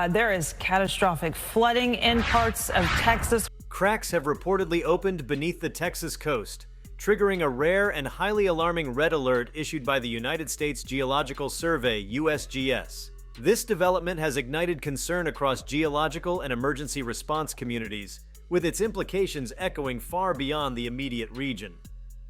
There is catastrophic flooding in parts of Texas. Cracks have reportedly opened beneath the Texas coast, triggering a rare and highly alarming red alert issued by the United States Geological Survey, USGS. This development has ignited concern across geological and emergency response communities, with its implications echoing far beyond the immediate region.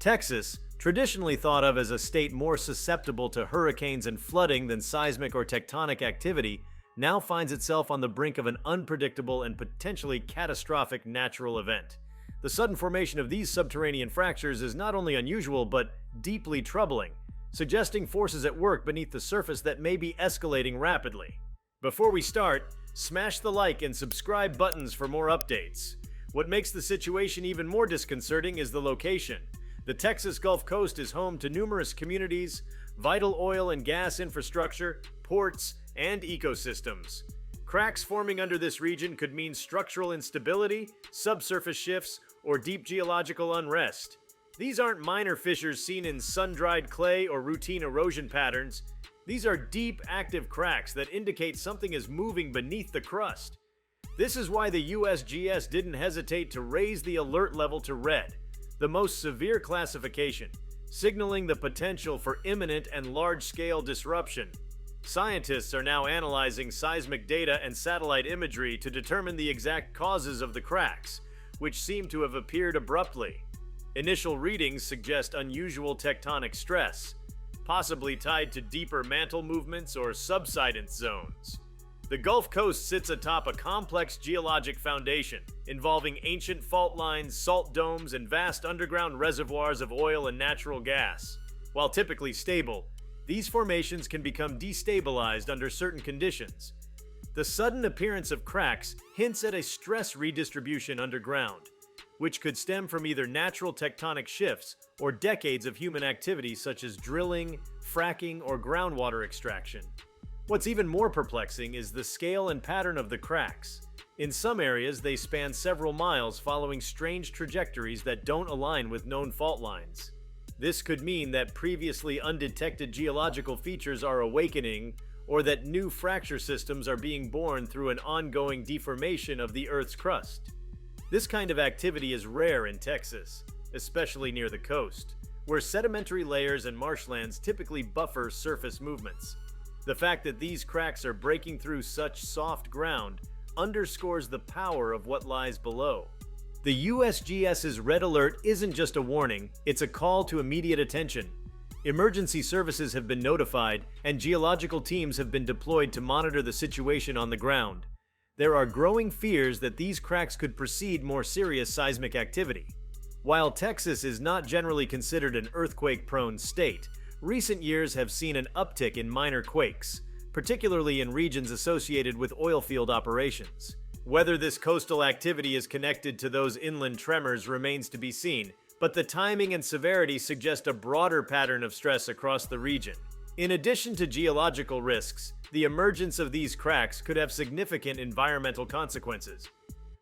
Texas, traditionally thought of as a state more susceptible to hurricanes and flooding than seismic or tectonic activity, now finds itself on the brink of an unpredictable and potentially catastrophic natural event. The sudden formation of these subterranean fractures is not only unusual but deeply troubling, suggesting forces at work beneath the surface that may be escalating rapidly. Before we start, smash the like and subscribe buttons for more updates. What makes the situation even more disconcerting is the location. The Texas Gulf Coast is home to numerous communities, vital oil and gas infrastructure, ports, and ecosystems. Cracks forming under this region could mean structural instability, subsurface shifts, or deep geological unrest. These aren't minor fissures seen in sun-dried clay or routine erosion patterns. These are deep, active cracks that indicate something is moving beneath the crust. This is why the USGS didn't hesitate to raise the alert level to red, the most severe classification, signaling the potential for imminent and large-scale disruption. Scientists are now analyzing seismic data and satellite imagery to determine the exact causes of the cracks, which seem to have appeared abruptly. Initial readings suggest unusual tectonic stress, possibly tied to deeper mantle movements or subsidence zones. The Gulf Coast sits atop a complex geologic foundation, involving ancient fault lines, salt domes, and vast underground reservoirs of oil and natural gas. While typically stable, these formations can become destabilized under certain conditions. The sudden appearance of cracks hints at a stress redistribution underground, which could stem from either natural tectonic shifts or decades of human activity such as drilling, fracking, or groundwater extraction. What's even more perplexing is the scale and pattern of the cracks. In some areas, they span several miles following strange trajectories that don't align with known fault lines. This could mean that previously undetected geological features are awakening, or that new fracture systems are being born through an ongoing deformation of the Earth's crust. This kind of activity is rare in Texas, especially near the coast, where sedimentary layers and marshlands typically buffer surface movements. The fact that these cracks are breaking through such soft ground underscores the power of what lies below. The USGS's red alert isn't just a warning, it's a call to immediate attention. Emergency services have been notified, and geological teams have been deployed to monitor the situation on the ground. There are growing fears that these cracks could precede more serious seismic activity. While Texas is not generally considered an earthquake-prone state, recent years have seen an uptick in minor quakes, particularly in regions associated with oilfield operations. Whether this coastal activity is connected to those inland tremors remains to be seen, but the timing and severity suggest a broader pattern of stress across the region. In addition to geological risks, the emergence of these cracks could have significant environmental consequences.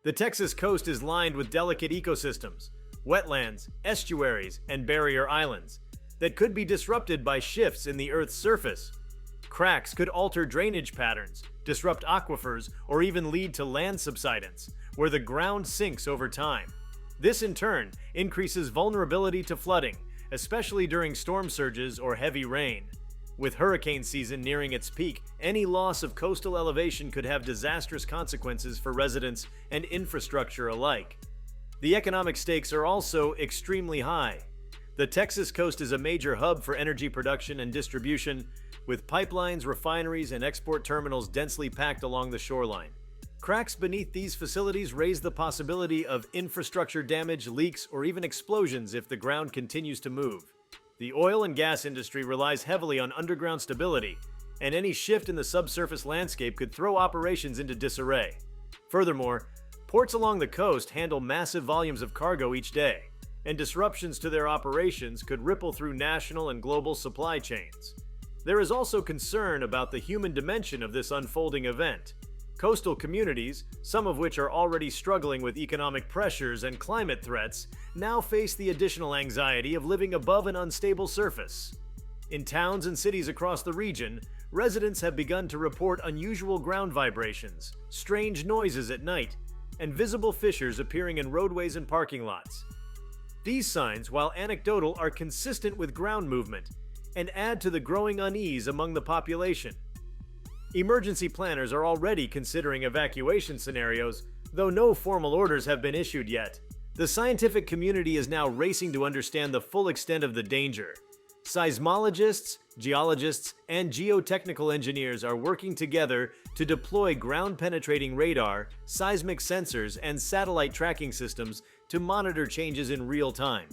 The Texas coast is lined with delicate ecosystems, wetlands, estuaries, and barrier islands that could be disrupted by shifts in the Earth's surface. Cracks could alter drainage patterns, disrupt aquifers, or even lead to land subsidence, where the ground sinks over time. This, in turn, increases vulnerability to flooding, especially during storm surges or heavy rain. With hurricane season nearing its peak, any loss of coastal elevation could have disastrous consequences for residents and infrastructure alike. The economic stakes are also extremely high. The Texas coast is a major hub for energy production and distribution, with pipelines, refineries, and export terminals densely packed along the shoreline. Cracks beneath these facilities raise the possibility of infrastructure damage, leaks, or even explosions if the ground continues to move. The oil and gas industry relies heavily on underground stability, and any shift in the subsurface landscape could throw operations into disarray. Furthermore, ports along the coast handle massive volumes of cargo each day, and disruptions to their operations could ripple through national and global supply chains. There is also concern about the human dimension of this unfolding event. Coastal communities, some of which are already struggling with economic pressures and climate threats, now face the additional anxiety of living above an unstable surface. In towns and cities across the region, residents have begun to report unusual ground vibrations, strange noises at night, and visible fissures appearing in roadways and parking lots. These signs, while anecdotal, are consistent with ground movement and add to the growing unease among the population. Emergency planners are already considering evacuation scenarios, though no formal orders have been issued yet. The scientific community is now racing to understand the full extent of the danger. Seismologists, geologists, and geotechnical engineers are working together to deploy ground-penetrating radar, seismic sensors, and satellite tracking systems to monitor changes in real time.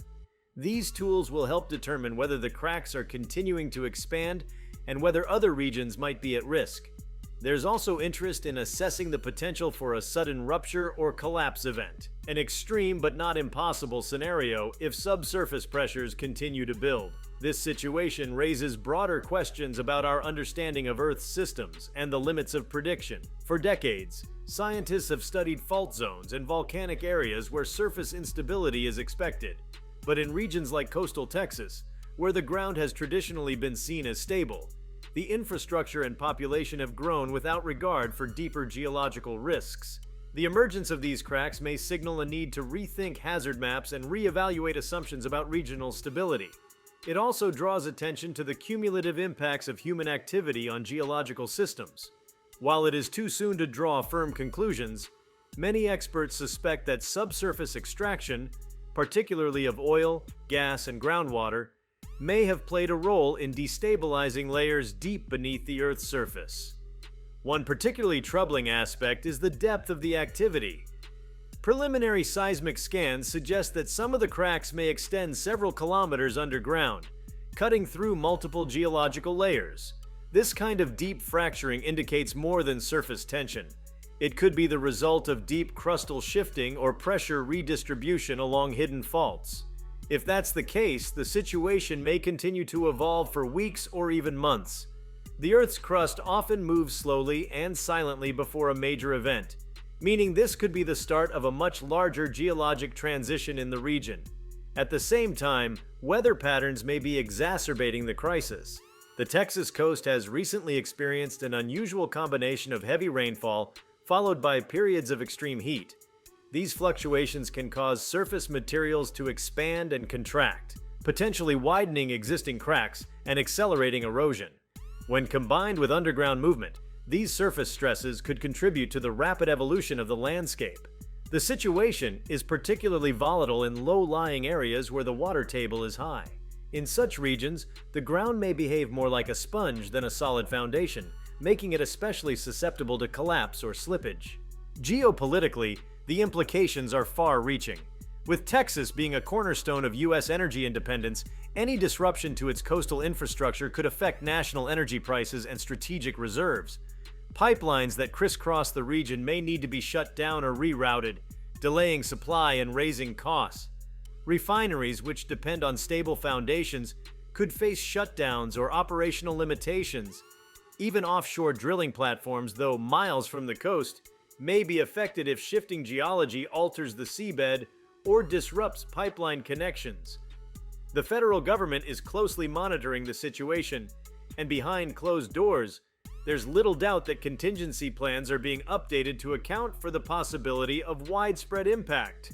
These tools will help determine whether the cracks are continuing to expand and whether other regions might be at risk. There's also interest in assessing the potential for a sudden rupture or collapse event, an extreme but not impossible scenario if subsurface pressures continue to build. This situation raises broader questions about our understanding of Earth's systems and the limits of prediction. For decades, scientists have studied fault zones and volcanic areas where surface instability is expected. But in regions like coastal Texas, where the ground has traditionally been seen as stable, the infrastructure and population have grown without regard for deeper geological risks. The emergence of these cracks may signal a need to rethink hazard maps and reevaluate assumptions about regional stability. It also draws attention to the cumulative impacts of human activity on geological systems. While it is too soon to draw firm conclusions, many experts suspect that subsurface extraction, particularly of oil, gas, and groundwater, may have played a role in destabilizing layers deep beneath the Earth's surface. One particularly troubling aspect is the depth of the activity. Preliminary seismic scans suggest that some of the cracks may extend several kilometers underground, cutting through multiple geological layers. This kind of deep fracturing indicates more than surface tension. It could be the result of deep crustal shifting or pressure redistribution along hidden faults. If that's the case, the situation may continue to evolve for weeks or even months. The Earth's crust often moves slowly and silently before a major event, meaning this could be the start of a much larger geologic transition in the region. At the same time, weather patterns may be exacerbating the crisis. The Texas coast has recently experienced an unusual combination of heavy rainfall followed by periods of extreme heat. These fluctuations can cause surface materials to expand and contract, potentially widening existing cracks and accelerating erosion. When combined with underground movement, these surface stresses could contribute to the rapid evolution of the landscape. The situation is particularly volatile in low-lying areas where the water table is high. In such regions, the ground may behave more like a sponge than a solid foundation, making it especially susceptible to collapse or slippage. Geopolitically, the implications are far-reaching. With Texas being a cornerstone of U.S. energy independence, any disruption to its coastal infrastructure could affect national energy prices and strategic reserves. Pipelines that crisscross the region may need to be shut down or rerouted, delaying supply and raising costs. Refineries, which depend on stable foundations, could face shutdowns or operational limitations. Even offshore drilling platforms, though miles from the coast, may be affected if shifting geology alters the seabed or disrupts pipeline connections. The federal government is closely monitoring the situation, and behind closed doors, there's little doubt that contingency plans are being updated to account for the possibility of widespread impact.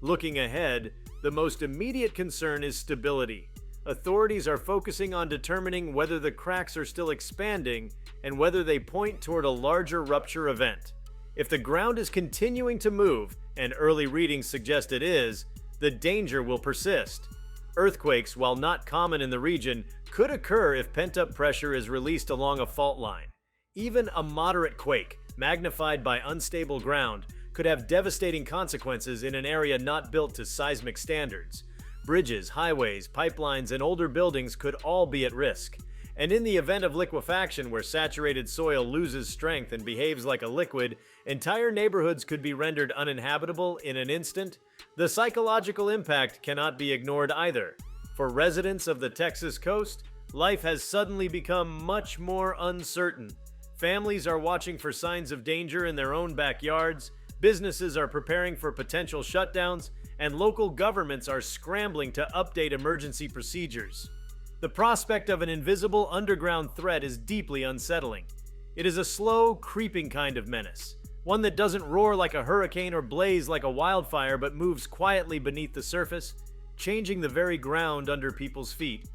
Looking ahead, the most immediate concern is stability. Authorities are focusing on determining whether the cracks are still expanding and whether they point toward a larger rupture event. If the ground is continuing to move, and early readings suggest it is, the danger will persist. Earthquakes, while not common in the region, could occur if pent-up pressure is released along a fault line. Even a moderate quake, magnified by unstable ground, could have devastating consequences in an area not built to seismic standards. Bridges, highways, pipelines, and older buildings could all be at risk. And in the event of liquefaction, where saturated soil loses strength and behaves like a liquid, entire neighborhoods could be rendered uninhabitable in an instant. The psychological impact cannot be ignored either. For residents of the Texas coast, life has suddenly become much more uncertain. Families are watching for signs of danger in their own backyards, businesses are preparing for potential shutdowns, and local governments are scrambling to update emergency procedures. The prospect of an invisible underground threat is deeply unsettling. It is a slow, creeping kind of menace, one that doesn't roar like a hurricane or blaze like a wildfire but moves quietly beneath the surface, changing the very ground under people's feet.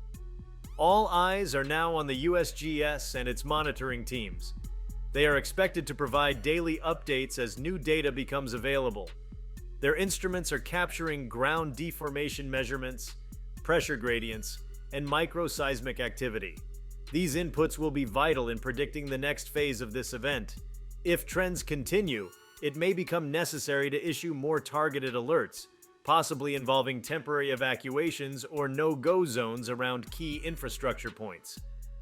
All eyes are now on the USGS and its monitoring teams. They are expected to provide daily updates as new data becomes available. Their instruments are capturing ground deformation measurements, pressure gradients, and micro-seismic activity. These inputs will be vital in predicting the next phase of this event. If trends continue, it may become necessary to issue more targeted alerts, possibly involving temporary evacuations or no-go zones around key infrastructure points.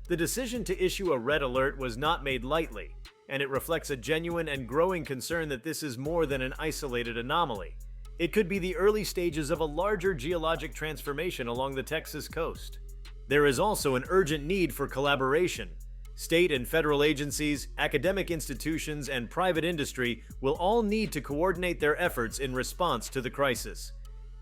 The decision to issue a red alert was not made lightly, and it reflects a genuine and growing concern that this is more than an isolated anomaly. It could be the early stages of a larger geologic transformation along the Texas coast. There is also an urgent need for collaboration. State and federal agencies, academic institutions, and private industry will all need to coordinate their efforts in response to the crisis.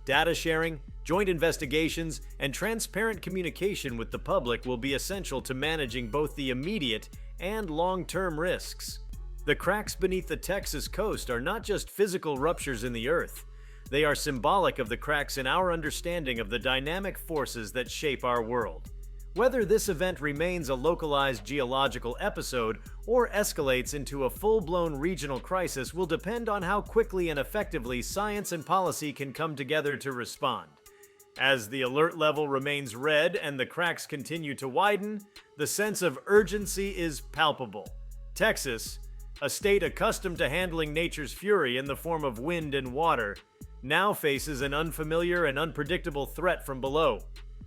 Data sharing, joint investigations, and transparent communication with the public will be essential to managing both the immediate and long-term risks. The cracks beneath the Texas coast are not just physical ruptures in the earth. They are symbolic of the cracks in our understanding of the dynamic forces that shape our world. Whether this event remains a localized geological episode or escalates into a full-blown regional crisis will depend on how quickly and effectively science and policy can come together to respond. As the alert level remains red and the cracks continue to widen, the sense of urgency is palpable. Texas, a state accustomed to handling nature's fury in the form of wind and water, now faces an unfamiliar and unpredictable threat from below.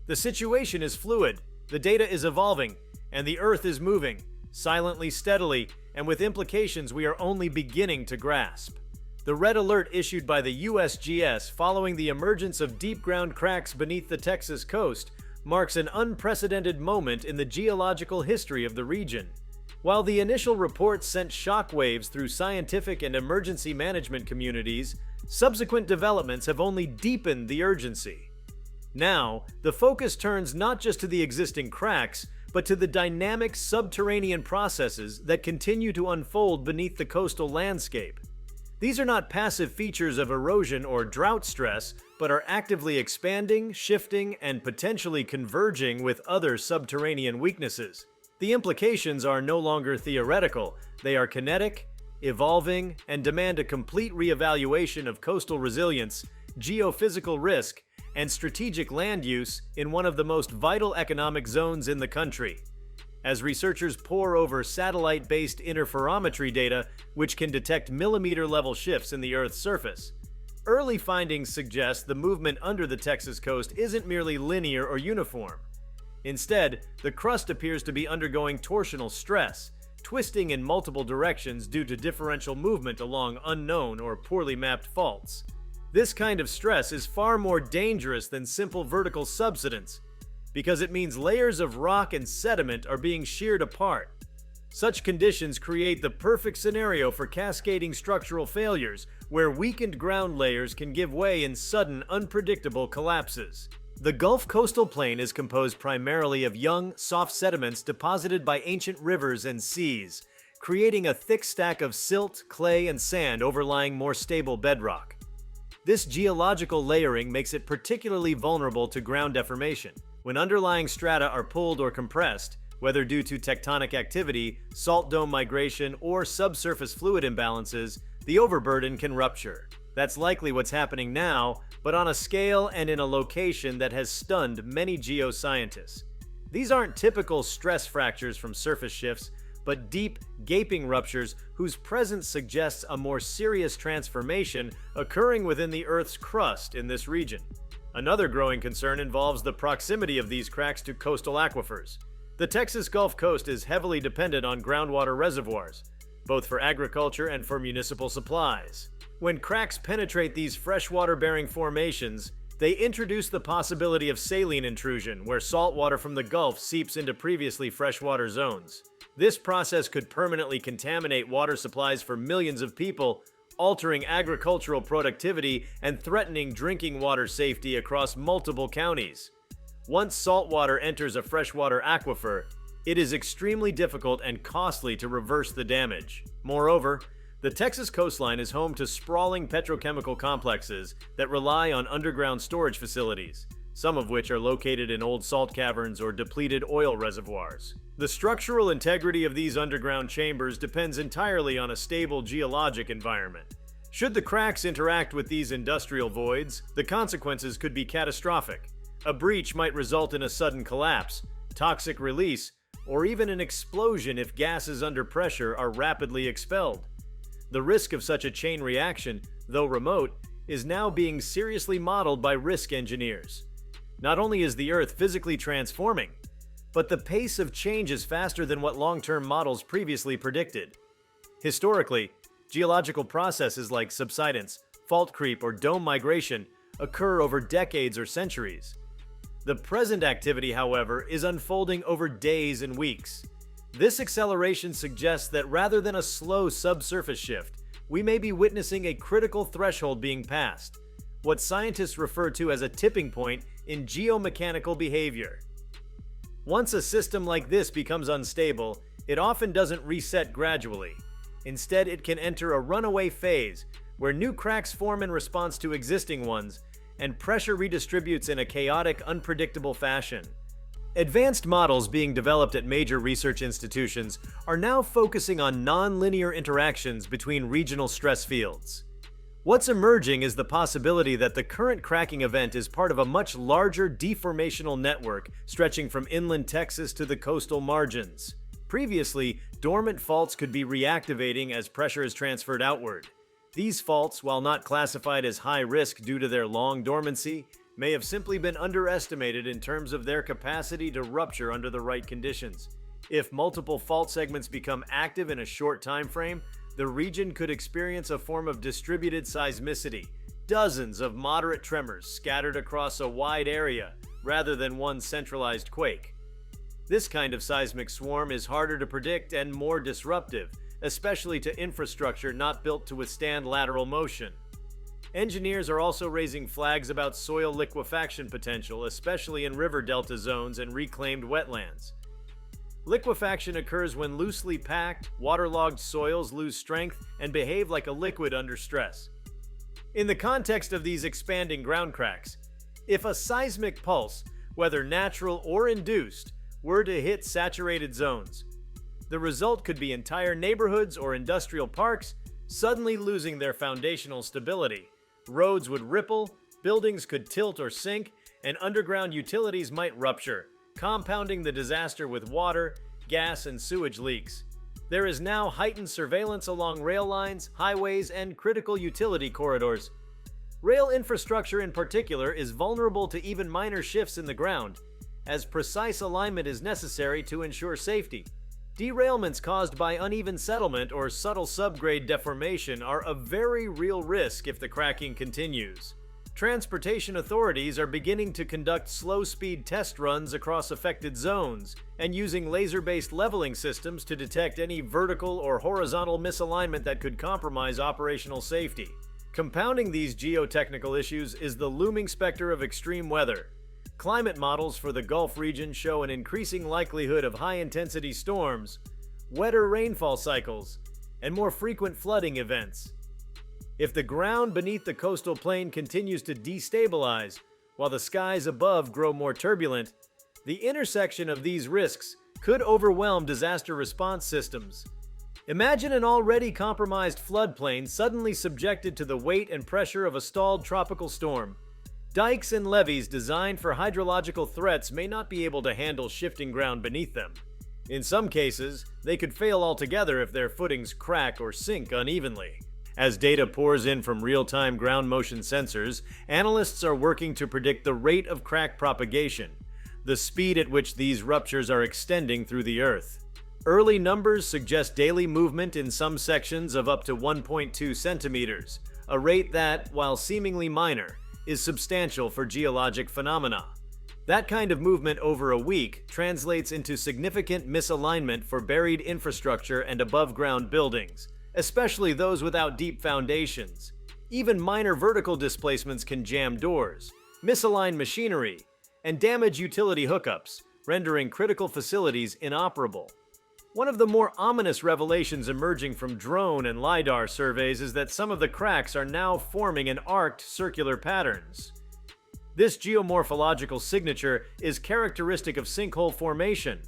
The situation is fluid, the data is evolving, and the Earth is moving, silently, steadily, and with implications we are only beginning to grasp. The red alert issued by the USGS following the emergence of deep ground cracks beneath the Texas coast marks an unprecedented moment in the geological history of the region. While the initial report sent shockwaves through scientific and emergency management communities, subsequent developments have only deepened the urgency. Now, the focus turns not just to the existing cracks, but to the dynamic subterranean processes that continue to unfold beneath the coastal landscape. These are not passive features of erosion or drought stress, but are actively expanding, shifting, and potentially converging with other subterranean weaknesses. The implications are no longer theoretical, they are kinetic, evolving, and demand a complete reevaluation of coastal resilience, geophysical risk, and strategic land use in one of the most vital economic zones in the country. As researchers pore over satellite-based interferometry data, which can detect millimeter-level shifts in the Earth's surface, early findings suggest the movement under the Texas coast isn't merely linear or uniform. Instead, the crust appears to be undergoing torsional stress, twisting in multiple directions due to differential movement along unknown or poorly mapped faults. This kind of stress is far more dangerous than simple vertical subsidence, because it means layers of rock and sediment are being sheared apart. Such conditions create the perfect scenario for cascading structural failures, where weakened ground layers can give way in sudden, unpredictable collapses. The Gulf coastal plain is composed primarily of young, soft sediments deposited by ancient rivers and seas, creating a thick stack of silt, clay, and sand overlying more stable bedrock. This geological layering makes it particularly vulnerable to ground deformation. When underlying strata are pulled or compressed, whether due to tectonic activity, salt dome migration, or subsurface fluid imbalances, the overburden can rupture. That's likely what's happening now, but on a scale and in a location that has stunned many geoscientists. These aren't typical stress fractures from surface shifts, but deep, gaping ruptures whose presence suggests a more serious transformation occurring within the Earth's crust in this region. Another growing concern involves the proximity of these cracks to coastal aquifers. The Texas Gulf Coast is heavily dependent on groundwater reservoirs, both for agriculture and for municipal supplies. When cracks penetrate these freshwater-bearing formations, they introduce the possibility of saline intrusion, where salt water from the Gulf seeps into previously freshwater zones. This process could permanently contaminate water supplies for millions of people, altering agricultural productivity and threatening drinking water safety across multiple counties. Once salt water enters a freshwater aquifer, it is extremely difficult and costly to reverse the damage. Moreover, the Texas coastline is home to sprawling petrochemical complexes that rely on underground storage facilities, some of which are located in old salt caverns or depleted oil reservoirs. The structural integrity of these underground chambers depends entirely on a stable geologic environment. Should the cracks interact with these industrial voids, the consequences could be catastrophic. A breach might result in a sudden collapse, toxic release, or even an explosion if gases under pressure are rapidly expelled. The risk of such a chain reaction, though remote, is now being seriously modeled by risk engineers. Not only is the Earth physically transforming, but the pace of change is faster than what long-term models previously predicted. Historically, geological processes like subsidence, fault creep, or dome migration occur over decades or centuries. The present activity, however, is unfolding over days and weeks. This acceleration suggests that rather than a slow subsurface shift, we may be witnessing a critical threshold being passed, what scientists refer to as a tipping point in geomechanical behavior. Once a system like this becomes unstable, it often doesn't reset gradually. Instead, it can enter a runaway phase, where new cracks form in response to existing ones, and pressure redistributes in a chaotic, unpredictable fashion. Advanced models being developed at major research institutions are now focusing on non-linear interactions between regional stress fields. What's emerging is the possibility that the current cracking event is part of a much larger deformational network stretching from inland Texas to the coastal margins. Previously, dormant faults could be reactivating as pressure is transferred outward. These faults, while not classified as high risk due to their long dormancy, may have simply been underestimated in terms of their capacity to rupture under the right conditions. If multiple fault segments become active in a short time frame, the region could experience a form of distributed seismicity, dozens of moderate tremors scattered across a wide area rather than one centralized quake. This kind of seismic swarm is harder to predict and more disruptive, especially to infrastructure not built to withstand lateral motion. Engineers are also raising flags about soil liquefaction potential, especially in river delta zones and reclaimed wetlands. Liquefaction occurs when loosely packed, waterlogged soils lose strength and behave like a liquid under stress. In the context of these expanding ground cracks, if a seismic pulse, whether natural or induced, were to hit saturated zones, the result could be entire neighborhoods or industrial parks suddenly losing their foundational stability. Roads would ripple, buildings could tilt or sink, and underground utilities might rupture, compounding the disaster with water, gas, and sewage leaks. There is now heightened surveillance along rail lines, highways, and critical utility corridors. Rail infrastructure in particular is vulnerable to even minor shifts in the ground, as precise alignment is necessary to ensure safety. Derailments caused by uneven settlement or subtle subgrade deformation are a very real risk if the cracking continues. Transportation authorities are beginning to conduct slow-speed test runs across affected zones and using laser-based leveling systems to detect any vertical or horizontal misalignment that could compromise operational safety. Compounding these geotechnical issues is the looming specter of extreme weather. Climate models for the Gulf region show an increasing likelihood of high-intensity storms, wetter rainfall cycles, and more frequent flooding events. If the ground beneath the coastal plain continues to destabilize, while the skies above grow more turbulent, the intersection of these risks could overwhelm disaster response systems. Imagine an already compromised floodplain suddenly subjected to the weight and pressure of a stalled tropical storm. Dikes and levees designed for hydrological threats may not be able to handle shifting ground beneath them. In some cases, they could fail altogether if their footings crack or sink unevenly. As data pours in from real-time ground motion sensors, analysts are working to predict the rate of crack propagation, the speed at which these ruptures are extending through the Earth. Early numbers suggest daily movement in some sections of up to 1.2 centimeters, a rate that, while seemingly minor, is substantial for geologic phenomena. That kind of movement over a week translates into significant misalignment for buried infrastructure and above-ground buildings, especially those without deep foundations. Even minor vertical displacements can jam doors, misalign machinery, and damage utility hookups, rendering critical facilities inoperable. One of the more ominous revelations emerging from drone and LiDAR surveys is that some of the cracks are now forming in arced circular patterns. This geomorphological signature is characteristic of sinkhole formation,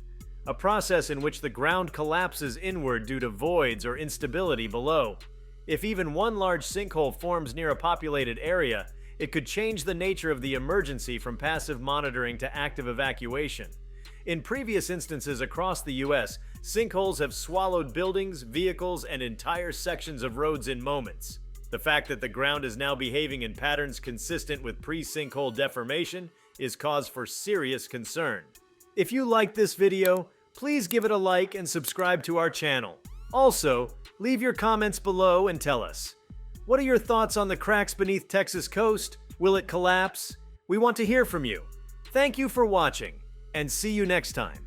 a process in which the ground collapses inward due to voids or instability below. If even one large sinkhole forms near a populated area, it could change the nature of the emergency from passive monitoring to active evacuation. In previous instances across the U.S., sinkholes have swallowed buildings, vehicles, and entire sections of roads in moments. The fact that the ground is now behaving in patterns consistent with pre-sinkhole deformation is cause for serious concern. If you liked this video, please give it a like and subscribe to our channel. Also, leave your comments below and tell us, what are your thoughts on the cracks beneath Texas coast? Will it collapse? We want to hear from you. Thank you for watching, and see you next time.